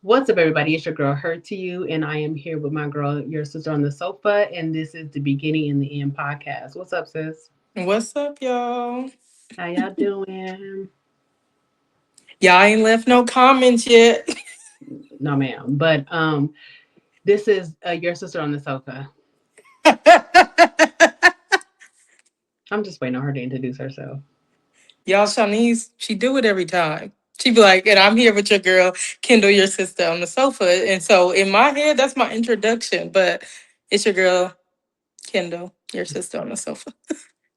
What's up, everybody? It's your girl, Her to You, and I am here with my girl, your sister on the sofa, and this is the Beginning and the End podcast. What's up, sis? What's up, y'all? How y'all doing? Y'all ain't left no comments yet. No, ma'am. But this is your sister on the sofa. I'm just waiting on her to introduce herself. Y'all, Shanice, she do it every time. She be like, and I'm here with your girl, Kendall, your sister on the sofa. And so in my head, that's my introduction. But it's your girl, Kendall, your sister on the sofa.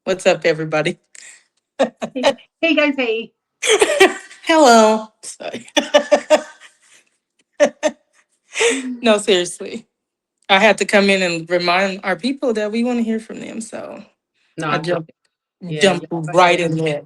What's up, everybody? Hey, guys. Hey. Hello. Sorry. No, seriously. I had to come in and remind our people that we want to hear from them. So No, I I feel jump it. Yeah, jump y'all go right ahead. in there.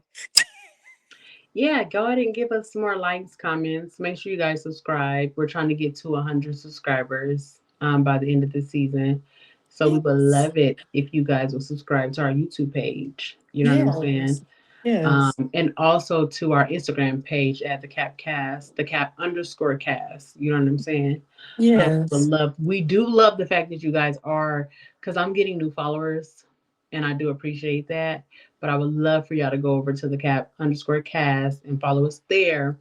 Yeah, go ahead and give us some more likes, comments. Make sure you guys subscribe. We're trying to get to 100 subscribers by the end of the season. So we would Yes. love it if you guys would subscribe to our YouTube page. You know what I'm Yes. saying? Yes. And also to our Instagram page at the Cap Cast, the Cap underscore cast. You know what I'm saying? Would Yes. love. We do love the fact that you guys are, because I'm getting new followers, and I do appreciate that. But I would love for y'all to go over to the Cap underscore cast and follow us there,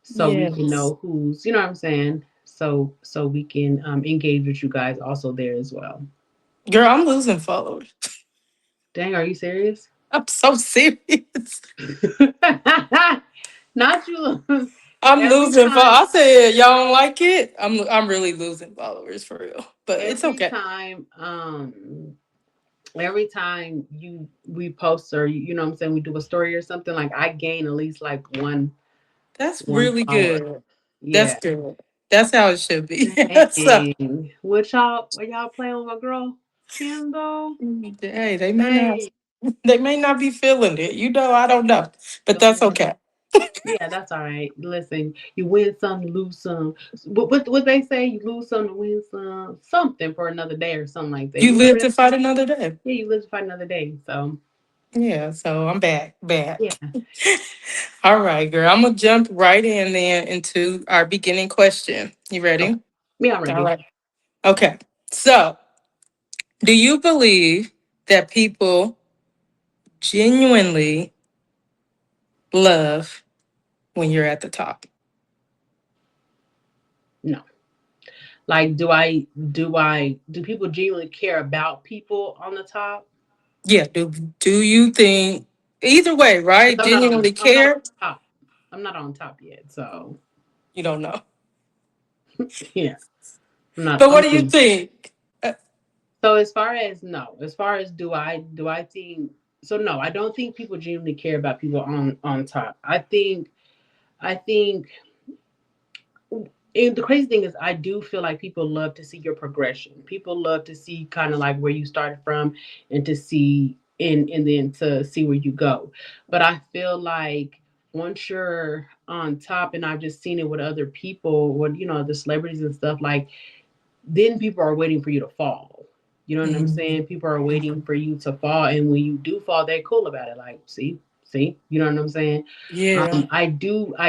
so we can Yes. know who's. You know what I'm saying? So we can engage with you guys also there as well. Girl, I'm losing followers. Dang, are you serious? I'm so serious. Not you. I'm Every losing time, followers. I said y'all don't like it. I'm really losing followers for real. But it's every okay. time, every time you we post or you know what I'm saying, we do a story or something, like I gain at least like That's one really follower. good. That's Yeah. good. That's how it should be. So Dang. What y'all are y'all playing with my girl? Kendall? hey, they may not Dang. they may not be feeling it. You know, I don't know. But that's okay. Yeah, that's all right. Listen, you win some, you lose some. What they say? You lose some to win some. Something for another day or something like that. You You live remember that? to fight another day. Yeah, you live to fight another day. So Yeah, so I'm back. yeah. All right, girl. I'm gonna jump right in then into our beginning question. You Okay. ready? Me, I'm All ready. right. Okay. So, do you believe that people genuinely love when you're at the top? No. Like, do people genuinely care about people on the top? Yeah. Do you think either way, right? Because Genuinely I'm not on care? top. I'm not on top yet. So You don't know. yeah, I'm not. But I what do you mean, think? so as far as no, as far as do I think so? No, I don't think people genuinely care about people on top. I think and the crazy thing is I do feel like people love to see your progression. People love to see kind of like where you started from and to see and then to see where you go. But I feel like once you're on top, and I've just seen it with other people, with the celebrities and stuff, like then people are waiting for you to fall. You know what I'm Mhm. saying? People are waiting for you to fall, and when you do fall, they're cool about it. Like, see, you know what I'm saying? Yeah. I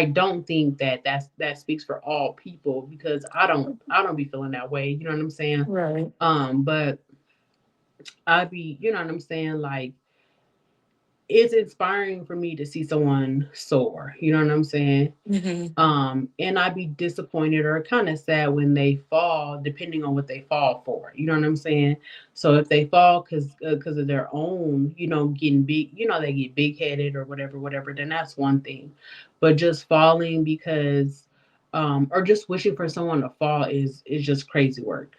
don't think that speaks for all people, because I don't be feeling that way. You know what I'm saying? Right. But I be, you know what I'm saying? Like, it's inspiring for me to see someone soar. You know what I'm saying? Hmm. And I'd be disappointed or kind of sad when they fall, depending on what they fall for. You know what I'm saying? So if they fall because of their own, getting big, they get big headed or whatever, then that's one thing. But just falling because, or just wishing for someone to fall is just crazy work.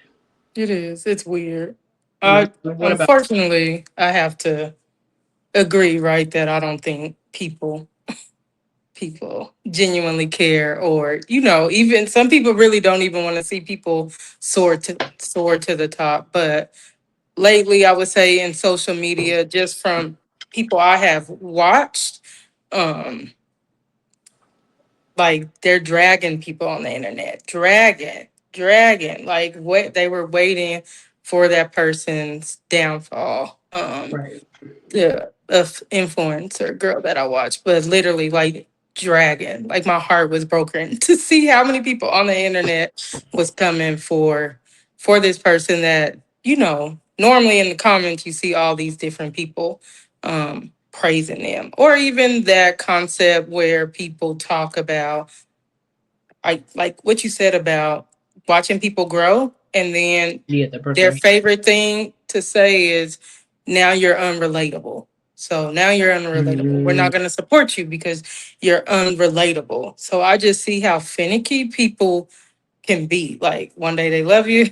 It is. It's weird. Yeah. I What about? unfortunately I have to agree, right, that I don't think people genuinely care, or even some people really don't even want to see people soar to the top. But lately I would say in social media, just from people I have watched, um like they're dragging people on the internet, dragging, like what they were waiting for that person's downfall. Right. The influencer girl that I watched, but literally like dragging. Like my heart was broken to see how many people on the internet was coming for this person that, normally in the comments you see all these different people praising them. Or even that concept where people talk about, I like what you said about watching people grow, and then Yeah, the their progression. favorite thing to say is, now you're unrelatable. So now you're unrelatable. We're Mm, not going to support you because you're unrelatable. So I just see how finicky people can be. Like one day they love you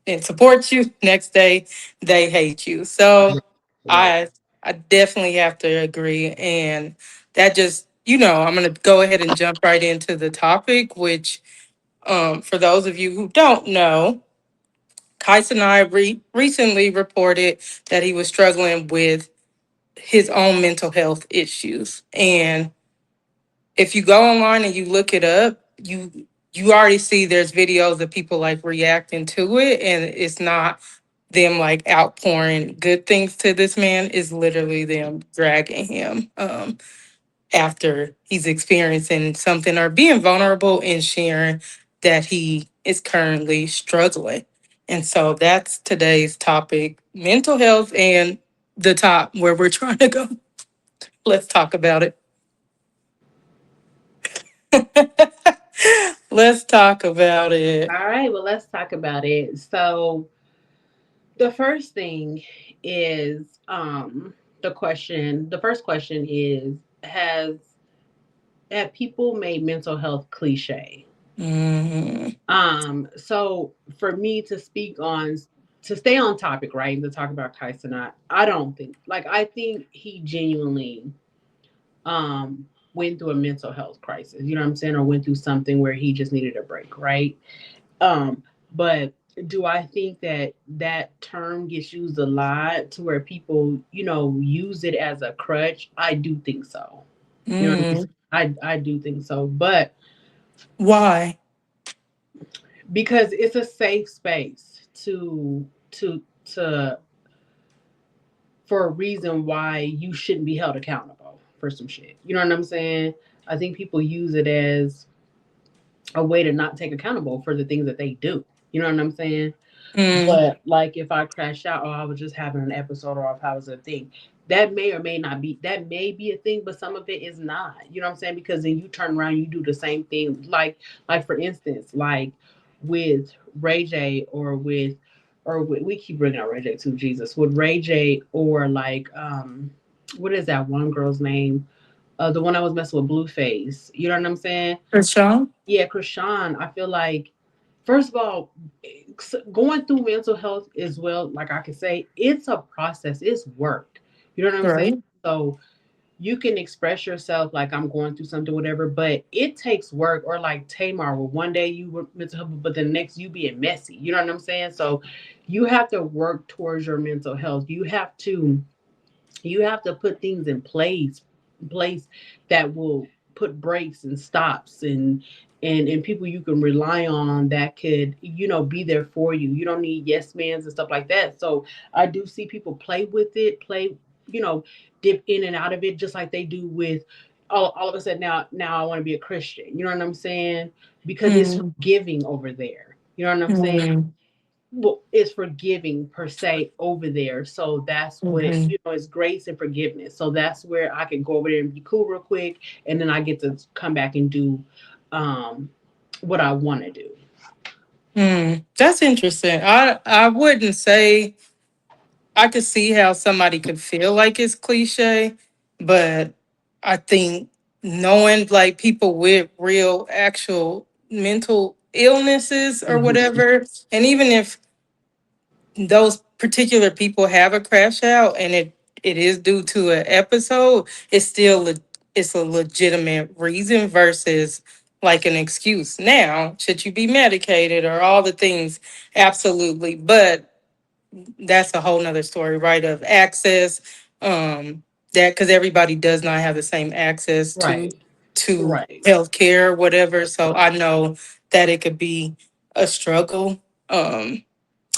and support you, next day they hate you. So right. I I definitely have to agree. And that just, I'm going to go ahead and jump right into the topic, which for those of you who don't know, Kais and I recently reported that he was struggling with his own mental health issues. And if you go online and you look it up, you already see there's videos of people like reacting to it, and it's not them like outpouring good things to this man. Is literally them dragging him after he's experiencing something or being vulnerable and sharing that he is currently struggling. And so that's today's topic, mental health, and the top where we're trying to go. Let's talk about it. Let's talk about it. All right, well, let's talk about it. So, the first thing is the first question is, has have people made mental health cliche? Mhm. So for me to speak on, to stay on topic, right, and to talk about Kai Cenat, I don't think, like, I think he genuinely went through a mental health crisis, you know what I'm saying, or went through something where he just needed a break, right? But do I think that that term gets used a lot to where people, use it as a crutch? I do think so. You know what I'm saying? Mm. I do think so. But Why? because it's a safe space to for a reason why you shouldn't be held accountable for some shit. You know what I'm saying? I think people use it as a way to not take accountable for the things that they do. You know what I'm saying? Mm. But like if I crash out, or I was just having an episode, or if I was a thing, that may or may not be, that may be a thing, but some of it is not. You know what I'm saying? Because then you turn around, you do the same thing. Like for instance, like with Ray J, we keep bringing out Ray J too. Jesus, with Ray J, or like what is that one girl's name? The one I was messing with, Blueface. You know what I'm saying? Krishan? Yeah, Krishan. I feel like, first of all, going through mental health as well, like I can say, it's a process, it's work. You know what I'm saying? Right. So you can express yourself like, I'm going through something, whatever, but it takes work. Or like Tamar, where one day you were mental health, but the next you being messy. You know what I'm saying? So you have to work towards your mental health. You have to put things in place that will put breaks and stops, and people you can rely on that could, be there for you. You don't need yes mans and stuff like that. So I do see people play with it, you know dip in and out of it, just like they do with all of a sudden, now I want to be a Christian. You know what I'm saying? Because it's Mm. forgiving over there. You know what I'm saying? Mm. Well, is forgiving per se over there. So that's what it, Mhm. is grace and forgiveness. So that's where I can go over there and be cool real quick, and then I get to come back and do um what I want to do. That's interesting. I wouldn't say, I could see how somebody could feel like it's cliche, but I think knowing like people with real actual mental illnesses or Hmm. whatever, and even if those particular people have a crash out and it is due to an episode, it's still it's a legitimate reason versus like an excuse. Now, should you be medicated or all the things? Absolutely. But that's a whole nother story, right? Of access, that because everybody does not have the same access Right. to Right. healthcare, whatever. So I know that it could be a struggle. Um,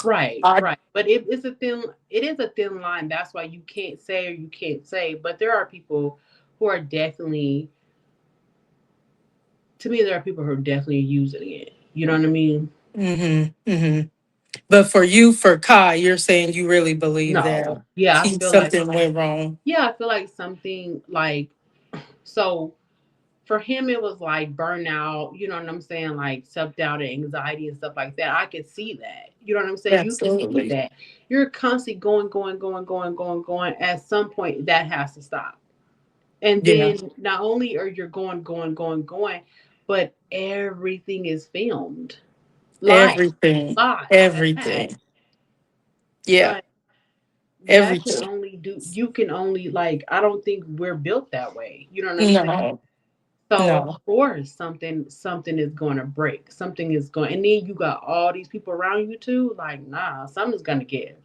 Right. I Right. But it is a thin line. That's why you can't say, or you can't say. But there are people who are definitely to me, there are people who are definitely using it. You know what I mean? Mm-hmm. Mm-hmm. But for you, for Kai, you're saying you really believe that No. Yeah, I feel like something went wrong. something like so for him it was like burnout, you know what I'm saying? Like self doubt and anxiety and stuff like that. I could see that. You know what I'm saying? You can see Absolutely. that. You're constantly going. At some point that has to stop. And Yeah. then not only are you going, but everything is filmed. Live. Everything. Live at that. Everything. Yeah. Like that can Everything. only do you can only like I don't think we're built that way. You know what I'm saying? No. So of No. course something is going to break. Something is going, and then you got all these people around you too. Like nah, something's gonna give.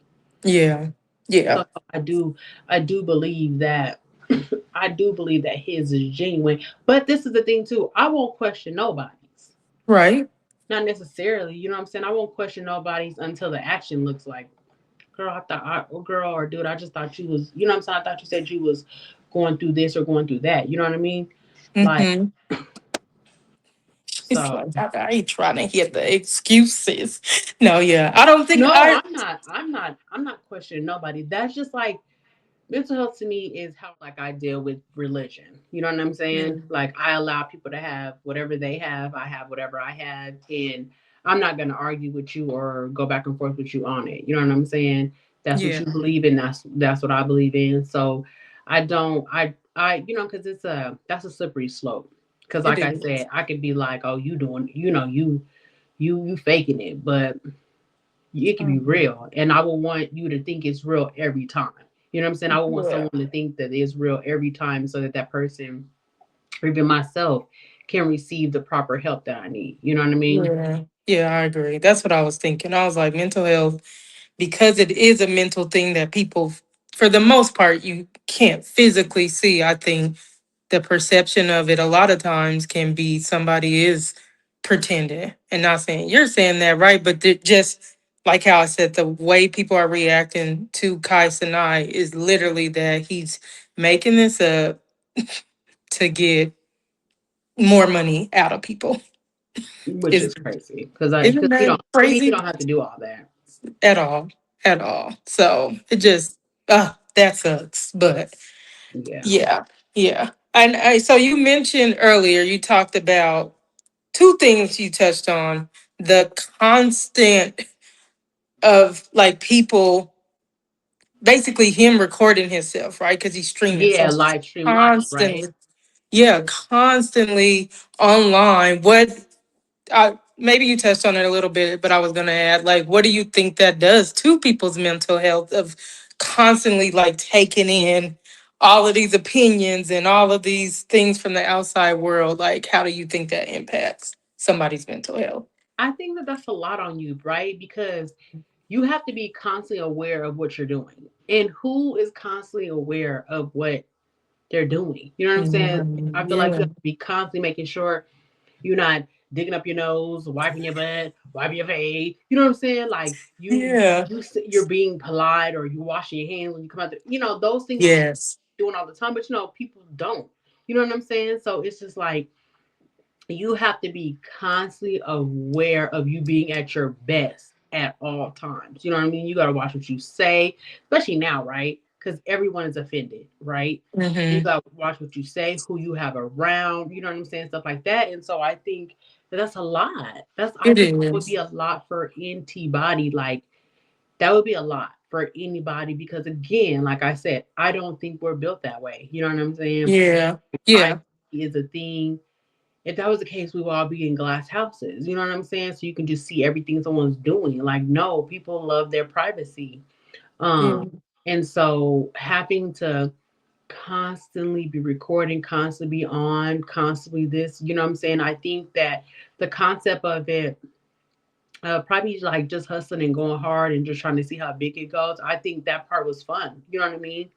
Yeah. Yeah. So I do believe that I do believe that his is genuine. But this is the thing too. I won't question nobody's. Right. Not necessarily. You know what I'm saying? I won't question nobody's until the action looks like, girl, or girl or dude, I just thought you was, you know what I'm saying? I thought you said you was going through this or going through that. You know what I mean? Like, Mm-hmm. It's so like I ain't trying to hear the excuses. No, yeah. I don't think no, I I'm not questioning nobody. That's just like mental health to me is how like I deal with religion. You know what I'm saying? Mm. Like I allow people to have whatever they have. I have whatever I have, and I'm not gonna argue with you or go back and forth with you on it. You know what I'm saying? That's what Yeah, you believe in. That's what I believe in. So I don't because it's a that's a slippery slope. Because it like I is. said, I could be like, oh, you doing, you faking it, but it can be Mhm. real. And I will want you to think it's real every time. You know what I'm saying? I would want Yeah. someone to think that it's real every time so that that person, or even myself, can receive the proper help that I need. You know what I mean? Yeah. Yeah, I agree. That's what I was thinking. I was like, mental health, because it is a mental thing that people, for the most part, you can't physically see. I think the perception of it a lot of times can be somebody is pretending and not saying you're saying that right, but just like how I said, the way people are reacting to Kai Sinai is literally that he's making this up to get more money out of people. Which Is is crazy because I isn't because you that don't to me you crazy don't have to do all that. at all? At all. So it just that sucks. But Yeah. yeah, yeah. And so you mentioned earlier, you talked about two things you touched on: the constant of like people, basically him recording himself, right? Because he's streaming, so Yeah, live stream life, right? constantly, yeah, constantly online. What maybe you touched on it a little bit, but I was gonna add, like, what do you think that does to people's mental health of constantly like taking in all of these opinions and all of these things from the outside world? Like, how do you think that impacts somebody's mental health? I think that that's a lot on you, right? Because you have to be constantly aware of what you're doing. And who is constantly aware of what they're doing? You know what I'm saying? I feel like you Yeah, have to be constantly making sure you're not digging up your nose, wiping your butt, wiping your face. You know what I'm saying? Like yeah, you're being polite or you washing your hands when you come out. Those things you should yes, be doing all the time, but people don't. You know what I'm saying? So it's just like you have to be constantly aware of you being at your best at all times. You know what I mean? You got to watch what you say, especially now, right? Because everyone is offended, right? You mm-hmm. got to watch what you say, who you have around, you know what I'm saying? Stuff like that. And so I think that's a lot. I It think that would be is. a lot for NT body. Like, that would be a lot for anybody because, again, like I said, I don't think we're built that way. You know what I'm saying? Yeah, I yeah, is a thing. If that was the case, we would all be in glass houses. You know what I'm saying? So you can just see everything someone's doing. Like, no, people love their privacy. yeah, And so having to constantly be recording, constantly be on, constantly this, you know what I'm saying? I think that the concept of it, probably like just hustling and going hard and just trying to see how big it goes. I think that part was fun. You know what I mean?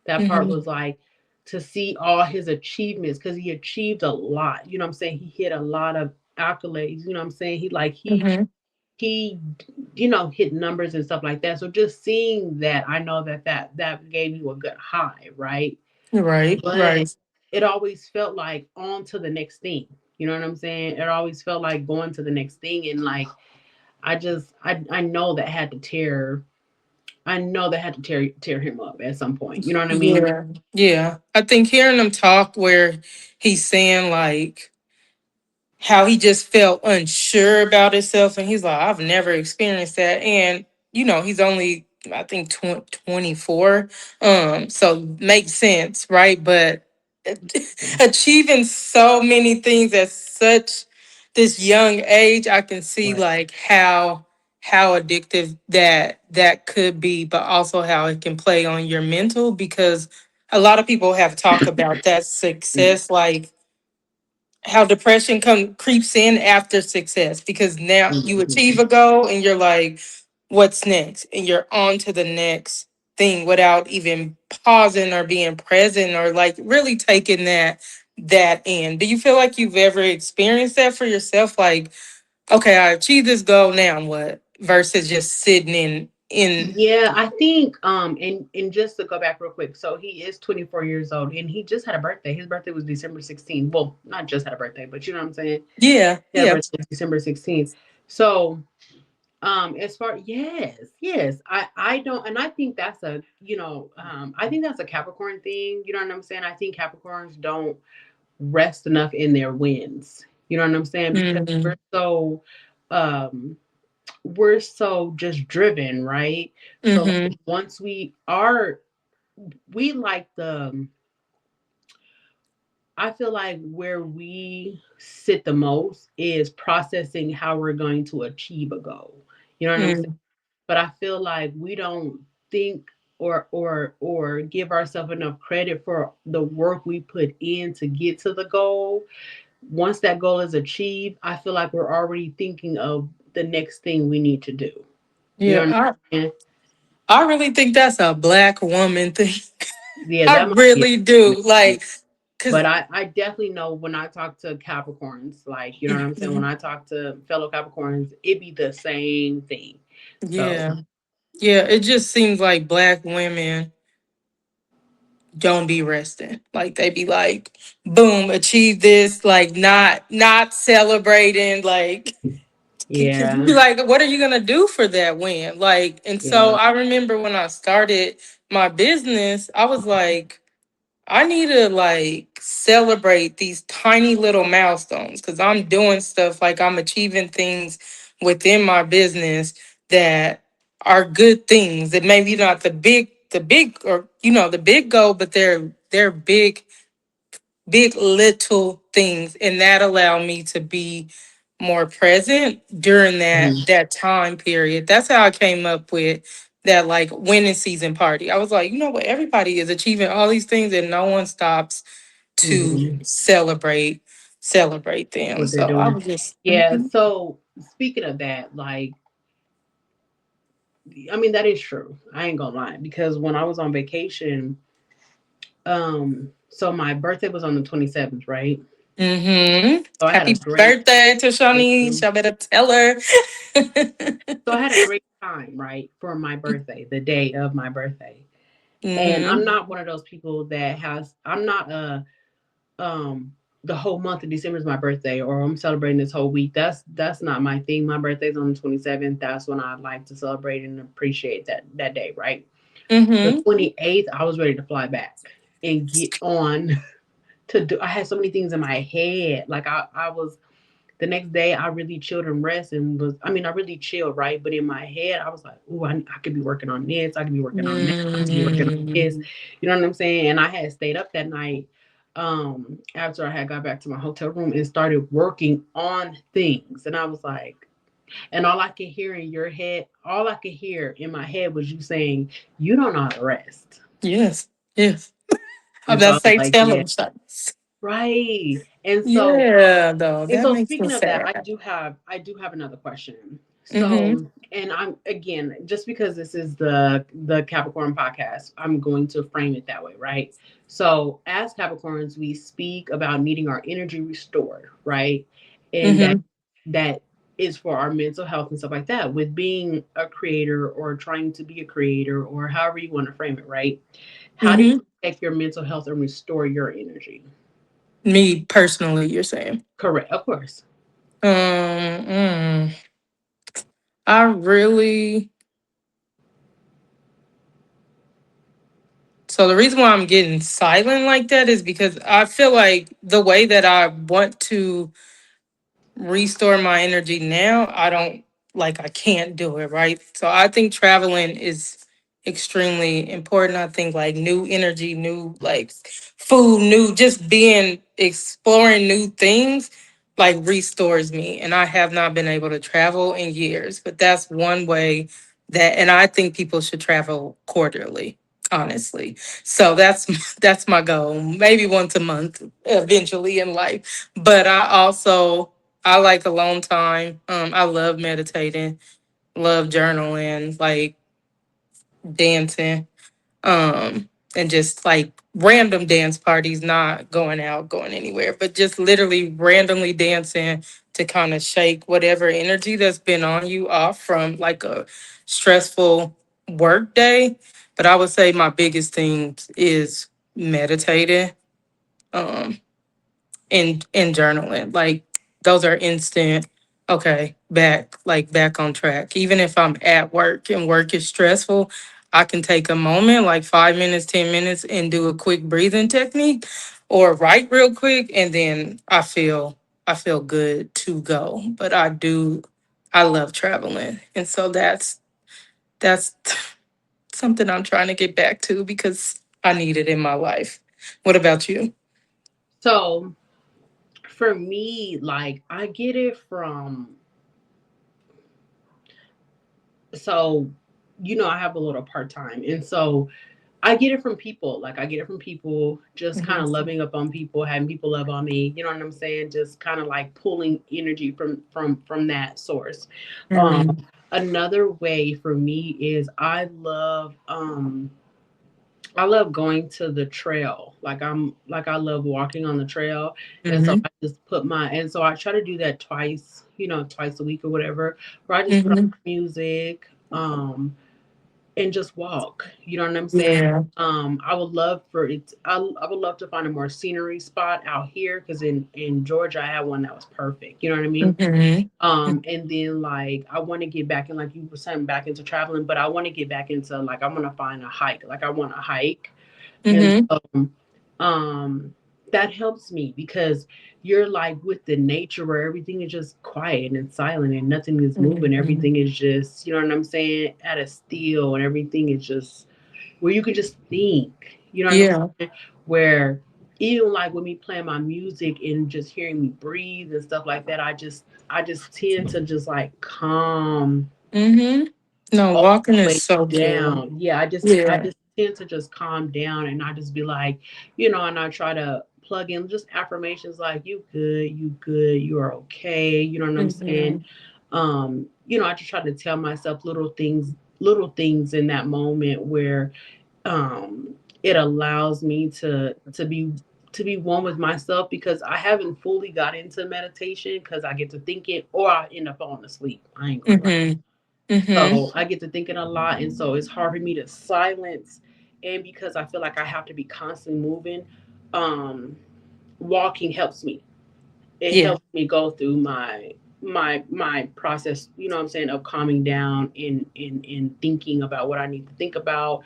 That part mm-hmm. was like to see all his achievements because he achieved a lot. You know what I'm saying? He hit a lot of accolades. You know what I'm saying? Mm-hmm. He hit numbers and stuff like that. So just seeing that, I know that gave you a good high, right? Right, But right. it always felt like on to the next thing. You know what I'm saying? It always felt like going to the next thing, and like I know that had to tear. I know that had to tear him up at some point. You know what I mean? Yeah. Yeah. I think hearing him talk where he's saying like how he just felt unsure about himself, and he's like, I've never experienced that. And he's only, I think, 24. So makes sense, right? But achieving so many things at such this young age, I can see Right. like how addictive that could be, but also how it can play on your mental, because a lot of people have talked about that success, like how depression creeps in after success, because now you Mhm. achieve a goal and you're like, what's next, and you're on to the next thing without even pausing or being present or like really taking that in. Do you feel like you've ever experienced that for yourself, like, okay, I achieved this goal, now what, versus just sitting in Yeah, I think and just to go back real quick, so he is 24 years old and he just had a birthday. His birthday was December 16th. Well, not just had a birthday, but you know what I'm saying? yeah, He had a yeah. birthday December 16th. So as far yes, I don't, and I think that's a, I think that's a Capricorn thing. You know what I'm saying? I think Capricorns don't rest enough in their wins. You know what I'm saying? Because Mm-hmm. um we're so just driven, right? So Mm-hmm. like, once we are, we like the, I feel like where we sit the most is processing how we're going to achieve a goal. You know what I'm saying? But I feel like we don't think or give ourselves enough credit for the work we put in to get to the goal. Once that goal is achieved, I feel like we're already thinking of the next thing we need to do. You know what Yeah, I'm saying? I really think that's a black woman thing. Yeah, I that might be really do. it. Like, cause But I definitely know when I talk to Capricorns, like, you know what I'm saying? When I talk to fellow Capricorns, it be the same thing. So, yeah, yeah, it just seems like black women don't be resting. Like they be like, boom, achieve this, like not celebrating. Like, cause you yeah, be like, what are you gonna do for that win? Like, and so yeah. I remember when I started my business, I was like, I need to like celebrate these tiny little milestones, because I'm doing stuff, like I'm achieving things within my business that are good things, that maybe not the big or the big goal, but they're big little things, and that allowed me to be more present during that Mhm. that time period. That's how I came up with that like winning season party. I was like, you know what, everybody is achieving all these things and no one stops to Mhm. celebrate them. What they're So I doing. was just Yeah. So, speaking of that, like, I mean, that is true. I ain't gonna lie. Because when I was on vacation, so my birthday was on the 27th, right? So I had a Happy great birthday to Shanice. time. I better tell her. So I had a great time, right, for my birthday, the day of my birthday. And I'm hmm not one of those people that has, I'm not um the whole month of December is my birthday, or I'm celebrating this whole week. That's not my thing. My birthday's on the 27th. That's when I like to celebrate and appreciate that day, right? The hmm 28th, I was ready to fly back and get on to do, I had so many things in my head. Like I was, the next day I really chilled and rest and was, I mean, I really chilled, right? But in my head, I was like, ooh, I could be working on this. I could be working on that. I could be working on this. mm You know what I'm saying? And I had stayed up that night after I had got back to my hotel room and started working on things. And I was like, and all I could hear in your head, all I could hear in my head was you saying, you don't know how to rest. Yes, yes. I'm And so about I to was say, like, tell yeah, him, Shanice. right. And so Yeah, though And that so makes me speaking of that, sad. I do have another question. Mm-hmm. So, and I'm again, just because this is the Capricorn podcast, I'm going to frame it that way, right? So, as Capricorns, we speak about needing our energy restored, right? And that Mm-hmm. that is for our mental health and stuff like that. With being a creator or trying to be a creator or however you want to frame it, right? How do you Mm-hmm. protect your mental health and restore your energy? Me personally, you're saying. Correct, of course. Um, mm, I really. So the reason why I'm getting silent like that is because I feel like the way that I want to restore my energy now, I don't like I can't do it, right? So I think traveling is extremely important. I think like new energy, new like food, new just being exploring new things like restores me. And I have not been able to travel in years, but that's one way that and I think people should travel quarterly, honestly. So that's my goal. Maybe once a month eventually in life. But I like alone time. I love meditating, love journaling, like dancing, and just like random dance parties, not going out, going anywhere, but just literally randomly dancing to kind of shake whatever energy that's been on you off from like a stressful work day. But I would say my biggest thing is meditating. Um, in journaling. Like those are instant, okay, back on track. Even if I'm at work and work is stressful, I can take a moment, like 5 minutes, 10 minutes, and do a quick breathing technique or write real quick and then I feel good to go. But I love traveling. And so that's something I'm trying to get back to because I need it in my life. What about you? So for me, like I get it from so I have a little part time, and so I get it from people. Like I get it from people, just kind Mhm. of loving up on people, having people love on me. You know what I'm saying? Just kind of like pulling energy from that source. Um, Mhm. Another way for me is I love going to the trail. I love walking on the trail. And so Mhm. I just and so I try to do that twice, twice a week or whatever, where I just put on Mhm. music, and just walk. You know what I'm saying? Yeah. I would love for it. I would love to find a more scenery spot out here because in Georgia I had one that was perfect. You know what I mean? Mhm. And then like I want to get back in, like you were saying, back into traveling, but I want to get back into like I want to find a hike. Like I want to hike, and Mhm. um that helps me because you're like with the nature where everything is just quiet and silent and nothing is moving. Mhm. Everything is just, you know what I'm saying, at a still, and everything is just where you can just think. You know what I'm Yeah. saying? Where even like with me playing my music and just hearing me breathe and stuff like that, I just tend to just like calm Mhm. No, all walking the is way so good. down. Yeah, I Yeah. just tend to just calm down, and I just be like, and I try to plug in just affirmations like you good, you are okay. You know what I'm saying? Mhm. I just try to tell myself little things in that moment where it allows me to be one with myself because I haven't fully got into meditation because I get to thinking or I end up falling asleep. I ain't gonna lie. Mhm. Mhm. So I get to thinking a lot, and so it's hard for me to silence. And because I feel like I have to be constantly moving, um, walking helps me. It Yeah. helps me go through my process. You know what I'm saying, of calming down and thinking about what I need to think about,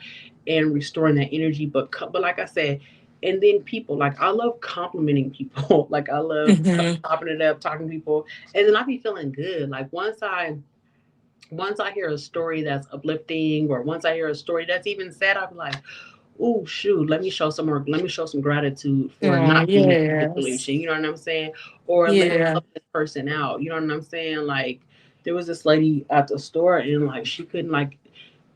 and restoring that energy. But like I said, and then people, like I love complimenting people. Like I love Mhm. popping it up, talking to people, and then I be feeling good. Like once I hear a story that's uplifting, or once I hear a story that's even sad, I'll be like, oh shoot, let me show some gratitude for Oh, not being in this yes. situation. You know what I'm saying? Or let me Yeah. help this person out. You know what I'm saying? Like there was this lady at the store, and like she couldn't, like,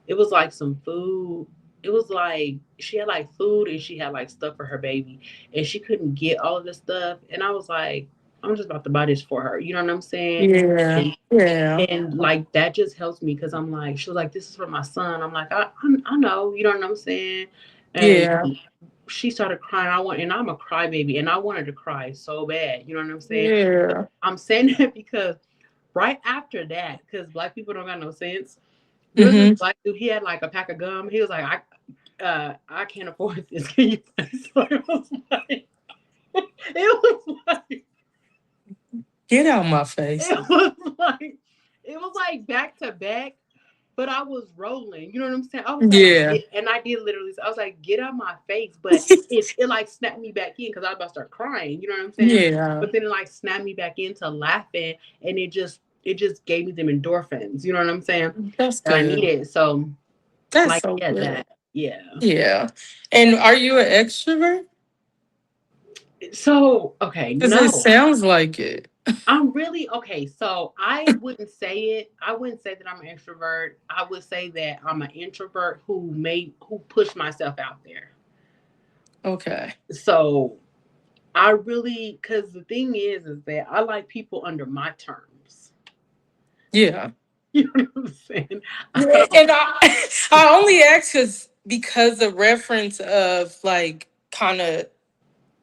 it was like some food. It was like she had like food and she had like stuff for her baby, and she couldn't get all of this stuff. And I was like, I'm just about to buy this for her. You know what I'm saying? Yeah. Yeah. And like that just helps me because I'm like, she was like, this is for my son. I'm like, I know, you know what I'm saying? And Yeah. she started crying. And I'm a crybaby, and I wanted to cry so bad. You know what I'm saying? But Yeah. I'm saying that because right after that, because black people don't got no sense. There was this Mhm. black dude. He had like a pack of gum. He was like, I can't afford this. Can you? So it was like, Get out my face. It was like it was like back to back, but I was rolling. You know what I'm saying? I was like, Yeah. and I did literally. I was like, get out my face, but it like snapped me back in because I was about to start crying. You know what I'm saying? Yeah. But then it like snapped me back into laughing, and it just gave me them endorphins. You know what I'm saying? That's That I good. needed. So That's like so yeah, good. that yeah. Yeah. And are you an extrovert? So okay, Because it no. sounds like it. I'm really okay. So I wouldn't say it. I wouldn't say that I'm an extrovert. I would say that I'm an introvert who pushed myself out there. Okay. So I really because the thing is that I like people under my terms. Yeah. You know what I'm saying? I Yeah, don't. and I only ask because the reference of like kind of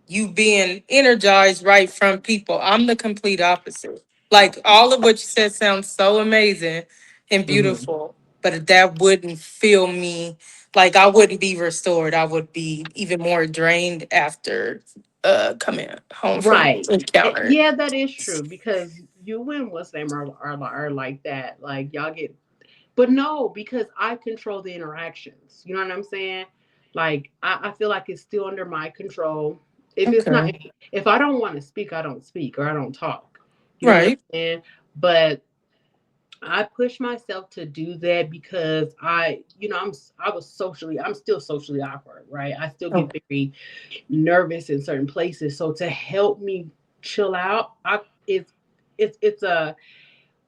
you being energized right from people. I'm the complete opposite. Like all of what you said sounds so amazing and Mhm. beautiful, but that wouldn't feel me like I wouldn't be restored. I would be even more drained after coming home from Right. encounter. Yeah, that is true because you and what's name are like that. Like y'all get. But no, because I control the interactions. You know what I'm saying? Like I feel like it's still under my control. If it's not, Okay. if I don't want to speak, I don't speak or I don't talk. You know what I'm Right. saying? But I push myself to do that because I'm still socially awkward, right? I still get Okay. very nervous in certain places. So to help me chill out, it's a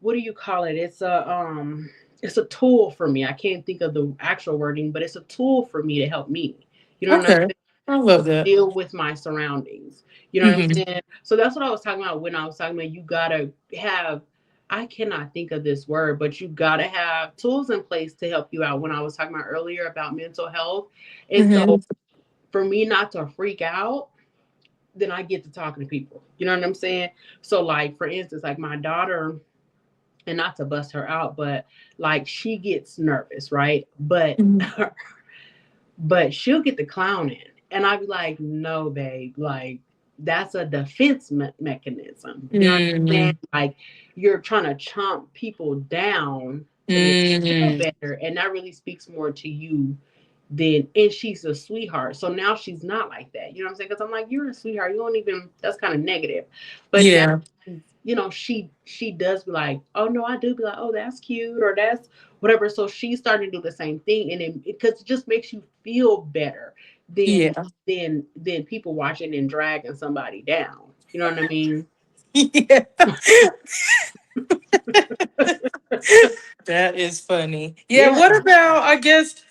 what do you call it? It's a tool for me. I can't think of the actual wording, but it's a tool for me to help me. You know what I'm Okay. saying? I love To that. deal with my surroundings. You know what I'm Hmm. saying? So that's what I was talking about when I was talking about you gotta have I cannot think of this word, but you gotta have tools in place to help you out when I was talking about earlier about mental health. And so Hmm. for me not to freak out, then I get to talking to people. You know what I'm saying? So like for instance, like my daughter, and not to bust her out, but like she gets nervous, right? But but she'll get the clowning, and I'd be like, no, babe, like that's a defense mechanism. You know what I'm saying? Hmm. Like you're trying to chomp people down to make you feel Hmm. better, and that really speaks more to you then and she's a sweetheart. So now she's not like that. You know what I'm saying? Because I'm like, you're a sweetheart. You don't even. That's kind of negative. But now, Yeah. she does be like, oh no, I do be like, oh that's cute or that's whatever. So she's starting to do the same thing, and then because it just makes you feel better than Yeah. than people watching and dragging somebody down. You know what I mean? Yeah. That is funny. Yeah, Yeah. what about, I guess,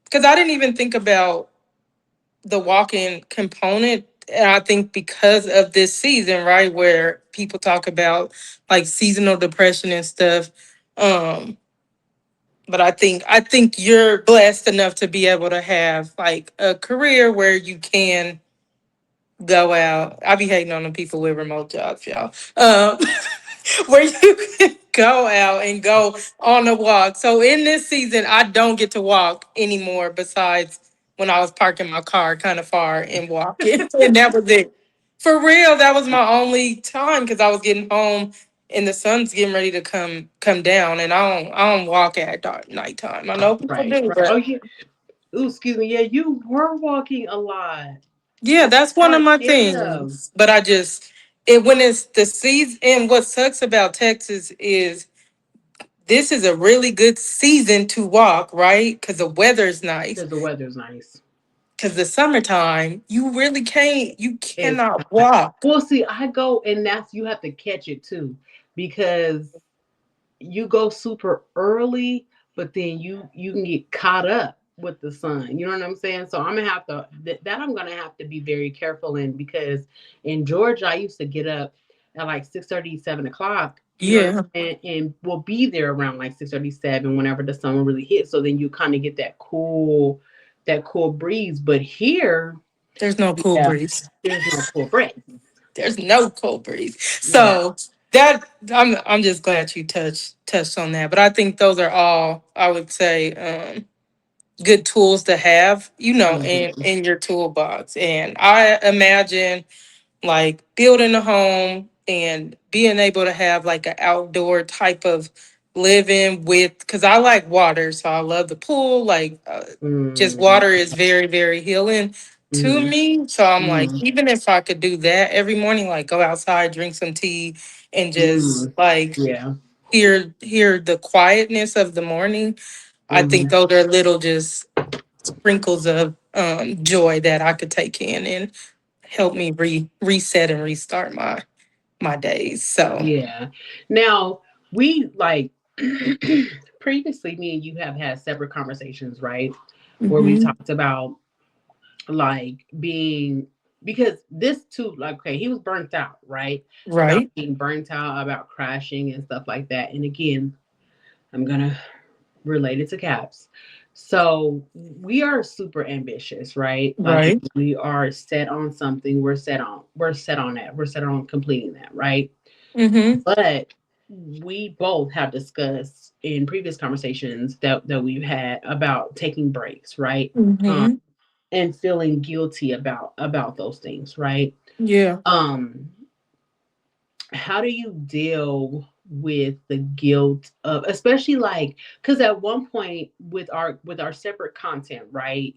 because I didn't even think about the walk-in component. And I think because of this season, right, where people talk about like seasonal depression and stuff. Um, but I think you're blessed enough to be able to have like a career where you can go out. I be hating on the people with remote jobs, y'all. Where you can go out and go on a walk. So in this season, I don't get to walk anymore. Besides when I was parking my car kind of far and walking, and that was it. For real, that was my only time because I was getting home and the sun's getting ready to come down, and I don't walk at dark nighttime. I know people Right. do, Right. Oh but yeah. Ooh, excuse me. Yeah, you were walking a lot. yeah, that's one of God my damn. things. But I just it when it's the season. And what sucks about Texas is this is a really good season to walk, right? Because the weather's nice. Because the weather's nice. Because the summertime, you really can't. You It's cannot hot. walk. Well, see, I go and that's you have to catch it too, because you go super early, but then you can get caught up with the sun. You know what I'm saying? So I'm gonna have to that I'm gonna have to be very careful in because in Georgia I used to get up at like 6:30, 7 o'clock. You know what Yeah, I'm saying? And we'll be there around like 6:37 whenever the sun will really hit. So then you kind of get that cool breeze. But here, there's no cool yeah, breeze. there's no cool breeze. There's no cold breeze. Yeah. So that I'm just glad you touched on that. But I think those are all I would say good tools to have, Mhm. in your toolbox. And I imagine like building a home, and being able to have like an outdoor type of living with, because I like water, so I love the pool. Like, just Mm, water is very, very healing to mm, me. So I'm like, mm, even if I could do that every morning, like go outside, drink some tea, and just mm. like Yeah. hear the quietness of the morning. I think Mm, those are little just sprinkles of joy that I could take in and help me reset and restart my days. So. yeah. Now, we like previously, me and you have had separate conversations, right? Where we Hmm. talked about like being, because this too, like, okay, he was burnt out, right? About Right. being burnt out, about crashing and stuff like that. And again, I'm gonna relate it to caps. So we are super ambitious, right? Like Right. we are set on something, we're set on that, we're set on completing that, right? Hmm. But we both have discussed in previous conversations that we've had about taking breaks, right? Um, Hmm. and feeling guilty about those things, right? Yeah. Um, how do you deal with the guilt of, especially like, because at one point with our separate content, right,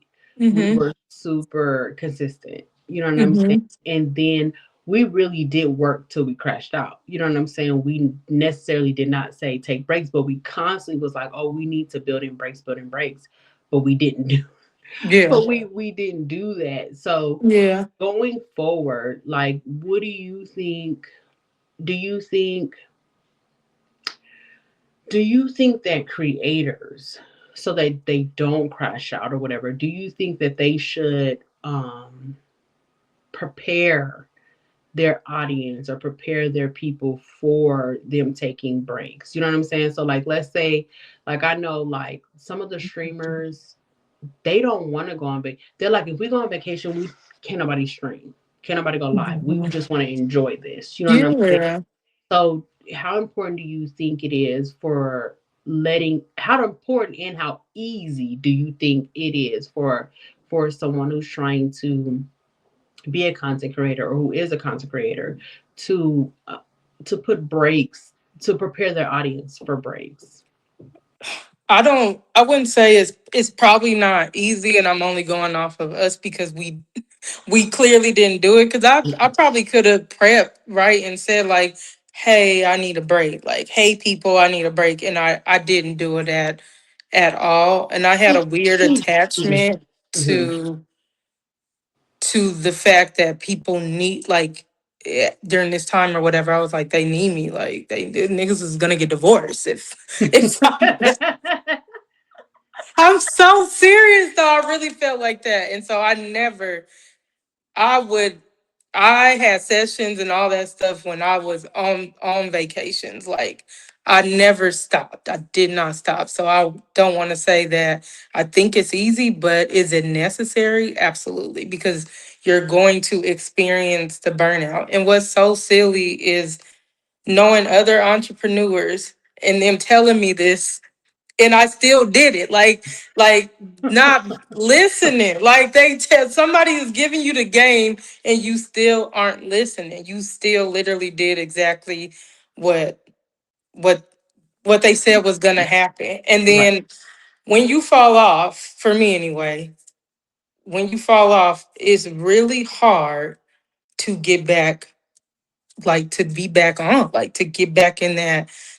we Hmm. were super consistent, you know what I'm saying? Hmm. And then we really did work till we crashed out, you know what I'm saying? We necessarily did not say take breaks, but we constantly was like, oh, we need to build in breaks, but we didn't do Yeah. but we didn't do that. So Yeah. going forward, like, what do you think? Do you think that creators, so that they don't crash out or whatever, do you think that they should prepare their audience or prepare their people for them taking breaks? You know what I'm saying? So like, let's say, like, I know like some of the streamers, they don't want to go on vacation. They're like, if we go on vacation, we can't nobody stream, can't nobody go live. We Mhm. just want to enjoy this. You know what I'm saying? Yeah. So, how important do you think it is for how important and how easy do you think it is for someone who's trying to be a content creator or who is a content creator to put breaks, to prepare their audience for breaks? I wouldn't say it's probably not easy, and I'm only going off of us because we clearly didn't do it. Because I probably could have prepped, right, and said like, hey, I need a break. Like, hey people, I need a break. And I didn't do it at all. And I had a weird attachment Mhm. to the fact that people need like, during this time or whatever. I was like, they need me. Like, the niggas is gonna get divorced if I'm so serious though. I really felt like that. And so I would I had sessions and all that stuff when I was on vacations. Like, I never stopped. I did not stop. So I don't want to say that I think it's easy, but is it necessary? Absolutely. Because you're going to experience the burnout. And what's so silly is knowing other entrepreneurs and them telling me this, and I still did it. Like not listening. Like, they tell somebody is giving you the game and you still aren't listening. You still literally did exactly what what what they said was gonna happen. And Right. then when you fall off, for me anyway, when you fall off, it's really hard to get back, like to be back on, like to get back in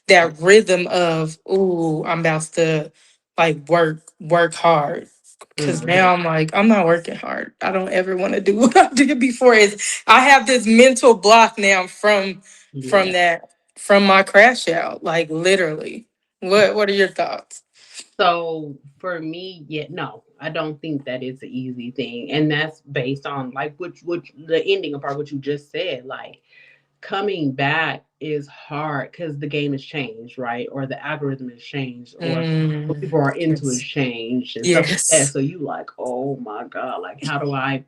that rhythm of, ooh, I'm about to like work hard. Cause Mhm. now I'm like, I'm not working hard. I don't ever want to do what I did before. Is I have this mental block now from Yeah. that from my crash out. Like, literally. What are your thoughts? So for me, yeah, no, I don't think that it's an easy thing, and that's based on like which the ending part what you just said. Like, coming back is hard because the game has changed, right? Or the algorithm has changed, or what Mm, people are into has yes. changed, and stuff like that. Yes. So you like, oh my god, like how do I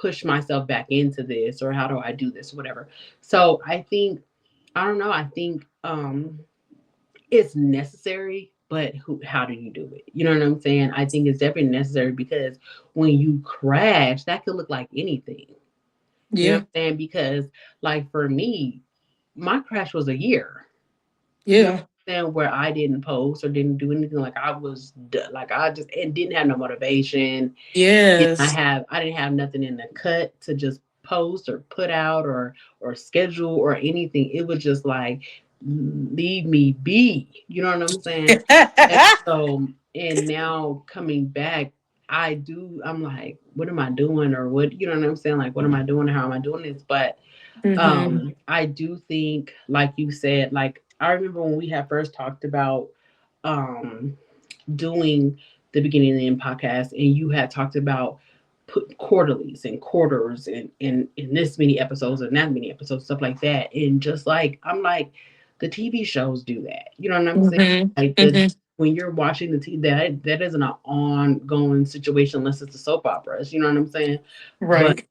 push myself back into this, or how do I do this, whatever. So I think, I don't know. I think it's necessary, but how do you do it? You know what I'm saying? I think it's definitely necessary because when you crash, that could look like anything. You know what Yeah. I'm saying? Because, like, for me, my crash was a year. You know Yeah. what I'm saying? Where I didn't post or didn't do anything. Like I was like I just and didn't have no motivation. Yes. I didn't have nothing in the cut to just post or put out or schedule or anything. It was just like leave me be. You know what I'm saying? And so and now coming back, I'm like, what am I doing? Or what you know what I'm saying? Like what am I doing? How am I doing this? But Hmm. I do think, like you said, like I remember when we had first talked about um doing the beginning of the end podcast, and you had talked about put quarterlies and quarters and in this many episodes and that many episodes, stuff like that. And just like I'm like, the TV shows do that. You know what I'm saying? Hmm. Like the Hmm. when you're watching the TV, that isn't an ongoing situation unless it's a soap opera. You know what I'm saying? But Right.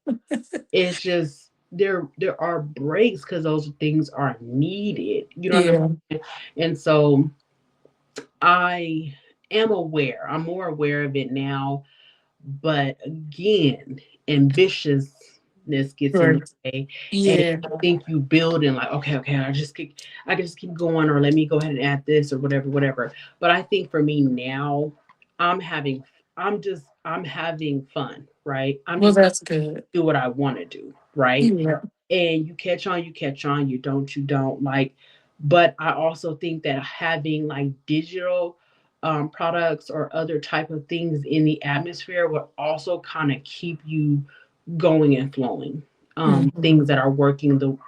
it's just there are breaks because those things are needed. You know what I'm Yeah. saying? And so I am aware. I'm more aware of it now. But again, ambitiousness gets in the Right. way, and Yeah. you think you build and like, okay, I can just keep going, or let me go ahead and add this or whatever, whatever. But I think for me now, I'm having, I'm having fun, right? I'm Well, just that's good. do what I want to do, right? Yeah. And you catch on, you don't like. But I also think that having like digital products or other type of things in the atmosphere would also kind of keep you going and flowing. Hmm. Things that are working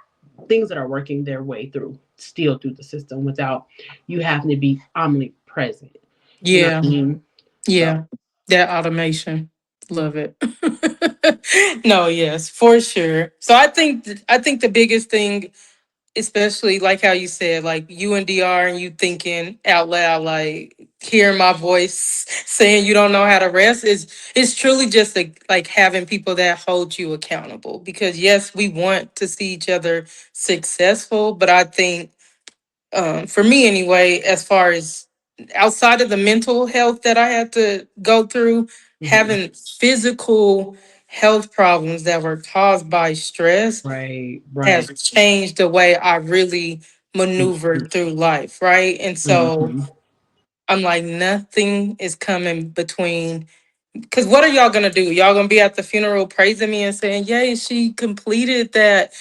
things that are working their way through still through the system without you having to be omnipresent. You know what Yeah. I mean? So Yeah. That automation. Love it. No, yes, for sure. So I think the biggest thing, especially like how you said, like you and DR and you thinking out loud, like hearing my voice saying you don't know how to rest is truly just like having people that hold you accountable. Because yes, we want to see each other successful, but I think for me anyway, as far as outside of the mental health that I had to go through, mhm. having physical health problems that were caused by stress Right, has right. changed the way I really Mhm, maneuvered through life, right? And so mhm. I'm like, nothing is coming between. Because what are y'all gonna do? Y'all gonna be at the funeral praising me and saying, "Yay, she completed that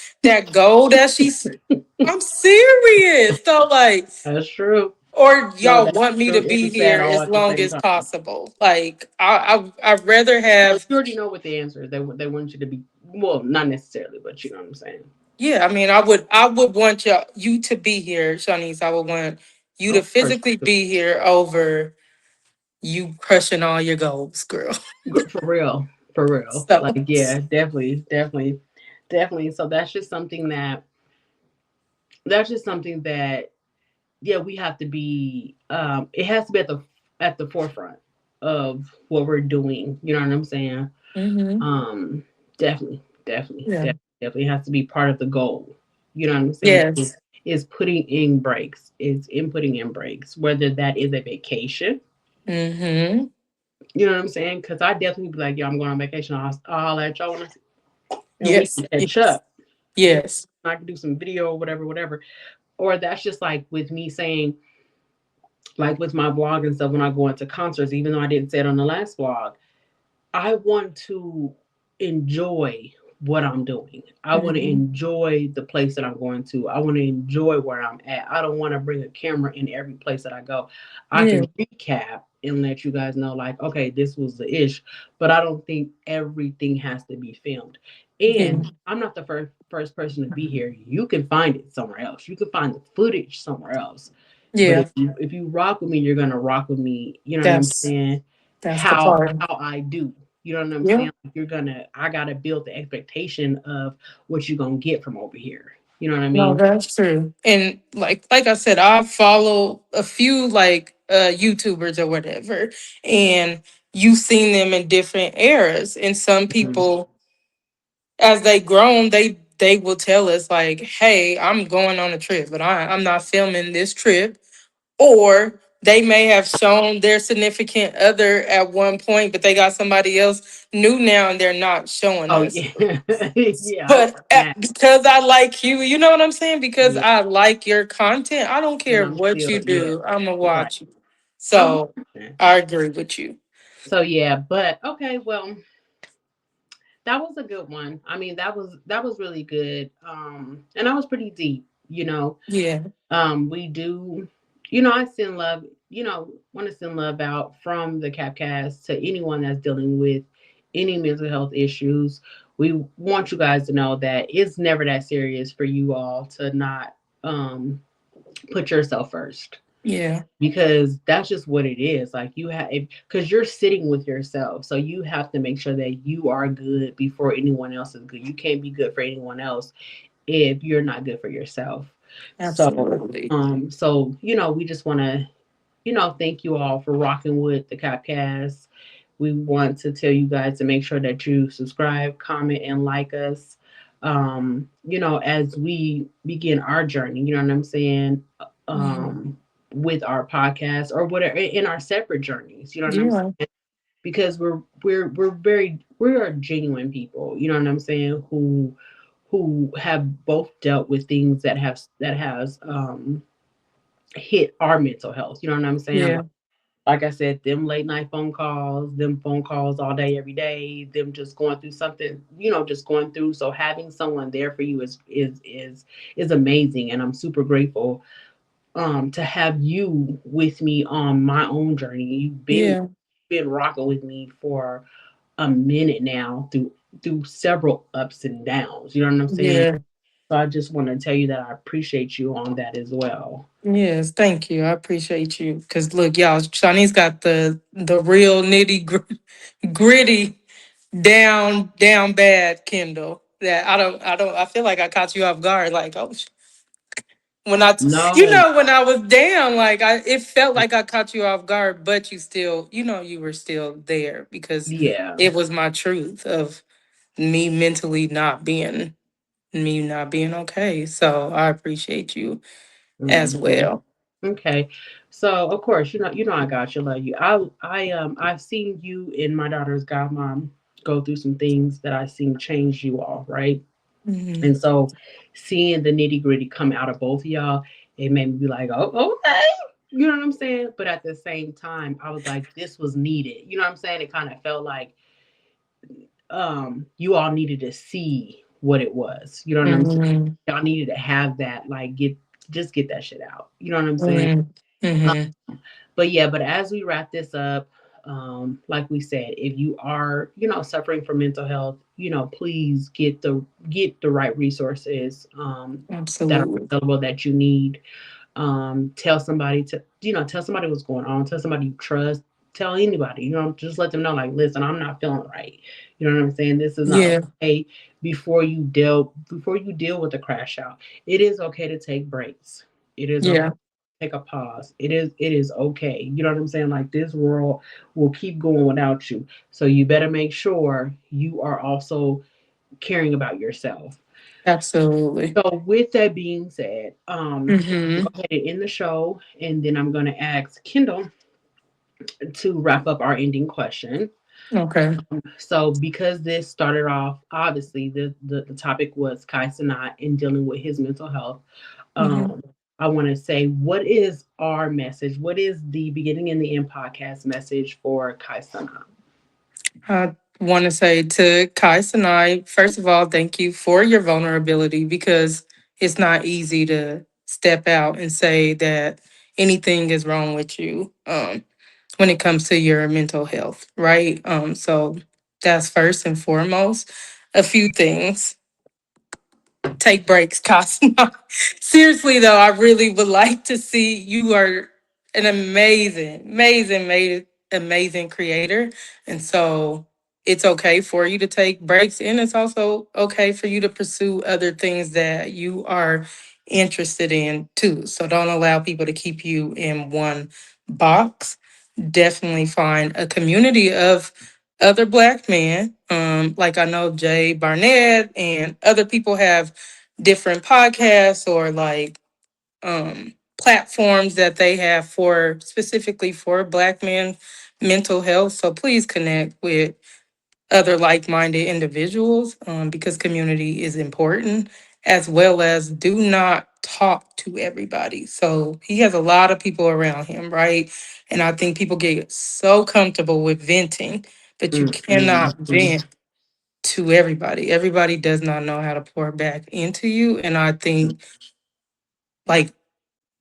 goal that she's." I'm serious. So like, That's true. or No, y'all that's want me true. to It's be a sad here all as at the long same as time. possible. Like, I'd rather But have. you already know what the answer is. They want you to be well, not necessarily, but you know what I'm saying. Yeah, I mean, I would want you to be here, Shanice. I would want you Oh, to of course, physically be here over you crushing all your goals, girl. for real, for real. So. Like, yeah, definitely, definitely, definitely. So that's just something that yeah, we have to be. It has to be at the forefront of what we're doing. You know what I'm saying? Hmm. Um, definitely, definitely, Yeah. definitely has to be part of the goal. You know what I'm saying? Yes. Is putting in breaks, is inputting in breaks, whether that is a vacation. Hmm. You know what I'm saying? Because I definitely be like, yeah, I'm going on vacation. I'll holler at y'all and we Yes. can catch Yes. up. You know, Yes. I can do some video or whatever, whatever. Or that's just like with me saying, like with my blog and stuff, when I go into concerts, even though I didn't say it on the last vlog, I want to enjoy what I'm doing. I want to Hmm. enjoy the place that I'm going to. I want to enjoy where I'm at. I don't want to bring a camera in every place that I go. I Yeah. can recap and let you guys know, like, okay, this was the ish, but I don't think everything has to be filmed. Yeah. And I'm not the first person to be here. You can find it somewhere else. You can find the footage somewhere else. But Yeah. if you rock with me, you're gonna rock with me. You know what I'm That's saying? that's the part. How I do. You know what I'm Yeah. saying? Like I gotta build the expectation of what you're gonna get from over here. You know what I No, mean? that's true. And like I said, I follow a few like YouTubers or whatever, and you've seen them in different eras. And some Mhm. people, as they grown, they will tell us like, "Hey, I'm going on a trip, but I'm not filming this trip." Or they may have shown their significant other at one point, but they got somebody else new now and they're not showing Oh us. yeah, yeah, I've But done that. because I like you, you know what I'm saying? Because Yeah, I like your content, I don't and care I'm what still you yeah, do, I'm gonna right. watch you. A hundred So percent. I agree with you. So yeah, but okay, well, that was a good one. I mean, that was really good. And that was pretty deep, you know. Yeah, We do, I send love, want to send love out from the Capcast to anyone that's dealing with any mental health issues. We want you guys to know that it's never that serious for you all to not um, put yourself first, yeah, because that's just what it is. Like you have, because you're sitting with yourself, so you have to make sure that you are good before anyone else is good. You can't be good for anyone else if you're not good for yourself. So, absolutely. we just want to, thank you all for rocking with the Capcast. We want to tell you guys to make sure that you subscribe, comment, and like us. As we begin our journey, you know what I'm saying? Yeah, Um, with our podcast or whatever in our separate journeys, you know what I'm yeah, saying? Because we are genuine people, you know what I'm saying, who have both dealt with things that has hit our mental health. You know what I'm saying? yeah, Like I said, them late night phone calls, them phone calls all day, every day, them just going through something, just going through. So having someone there for you is amazing, and I'm super grateful to have you with me on my own journey. You've yeah, been rocking with me for a minute now through several ups and downs. You know what I'm saying? yeah. So I just want to tell you that I appreciate you on that as well. Yes, thank you. I appreciate you. Cause look, y'all, Shawnee's got the real gritty down bad Kindle. That I feel like I caught you off guard. Like, oh, when No, when I was down, like it felt like I caught you off guard, but you still, you were still there because yeah. it was my truth of me mentally not being okay. So I appreciate you as Hmm. well. Okay. So of course, I got you, love you. I've seen you and my daughter's godmom go through some things that I seen change you all, right? Mhm. And so seeing the nitty gritty come out of both of y'all, it made me be like, oh, okay. You know what I'm saying? But at the same time, I was like, this was needed. You know what I'm saying? It kind of felt like you all needed to see what it was. You know what I'm saying? Mhm. Y'all needed to have that, like get that shit out. You know what I'm saying? Mhm. Um, Mhm. but yeah, but as we wrap this up, like we said, if you are, suffering from mental health, please get the right resources that are Absolutely. available that you need. Tell somebody tell somebody what's going on. Tell somebody you trust. Tell anybody, just let them know, like, listen, I'm not feeling right. You know what I'm saying? This is not Yeah. okay. Before you deal with the crash out, it is okay to take breaks. It is okay Yeah. to take a pause. It is okay. You know what I'm saying? Like, this world will keep going without you. So you better make sure you are also caring about yourself. Absolutely. So with that being said, go Mhm. ahead and end the show, and then I'm going to ask Kendall to wrap up our ending question. Okay. So because this started off, obviously the topic was Kai Cenat and dealing with his mental health. Mhm. Um, I want to say, what is our message? What is the beginning and the end podcast message for Kai Cenat? I want to say to Kai Sinai, first of all, thank you for your vulnerability because it's not easy to step out and say that anything is wrong with you when it comes to your mental health, right? So that's first and foremost. A few things. Take breaks, Cosmo. Seriously though, I really would like to see you are an amazing creator. And so it's okay for you to take breaks and it's also okay for you to pursue other things that you are interested in too. So don't allow people to keep you in one box. Definitely find a community of other black men. Like I know Jay Barnett and other people have different podcasts or like platforms that they have for specifically for Black men mental health. So please connect with other like-minded individuals, because community is important, as well as do not talk to everybody. So he has a lot of people around him, right? And I think people get so comfortable with venting, but you cannot Mm-hmm. vent to everybody. Everybody does not know how to pour back into you. And I think like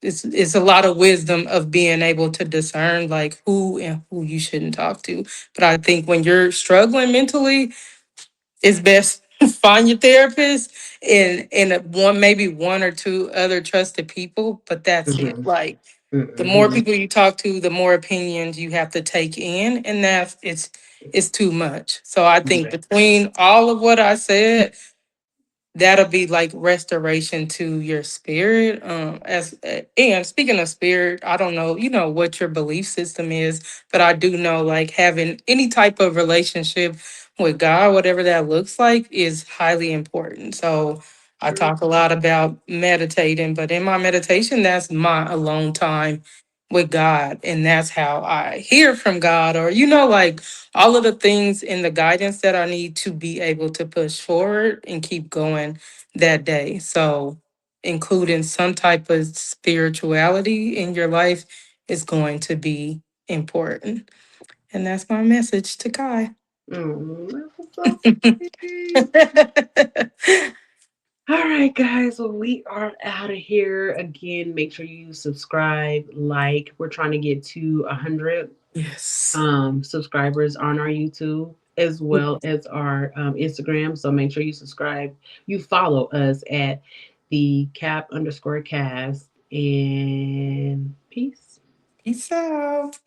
it's a lot of wisdom of being able to discern like who and who you shouldn't talk to. But I think when you're struggling mentally, it's best find your therapist and one maybe one or two other trusted people, but that's it. Mm-hmm. Like the more Mm-hmm. people you talk to, the more opinions you have to take in, and that's it's too much. So I think Right. between all of what I said, that'll be like restoration to your spirit. As and speaking of spirit, I don't know, what your belief system is, but I do know like having any type of relationship with God, whatever that looks like, is highly important. So I True. talk a lot about meditating, but in my meditation, that's my alone time with God, and that's how I hear from God, or like all of the things in the guidance that I need to be able to push forward and keep going that day. So, including some type of spirituality in your life is going to be important. And that's my message to Kai. That's so sweet. All right, guys. Well, we are out of here. Again, make sure you subscribe, like. We're trying to get to 100 Yes. subscribers on our YouTube as well as our Instagram. So make sure you subscribe. You follow us at the cap_cast and peace. Peace out.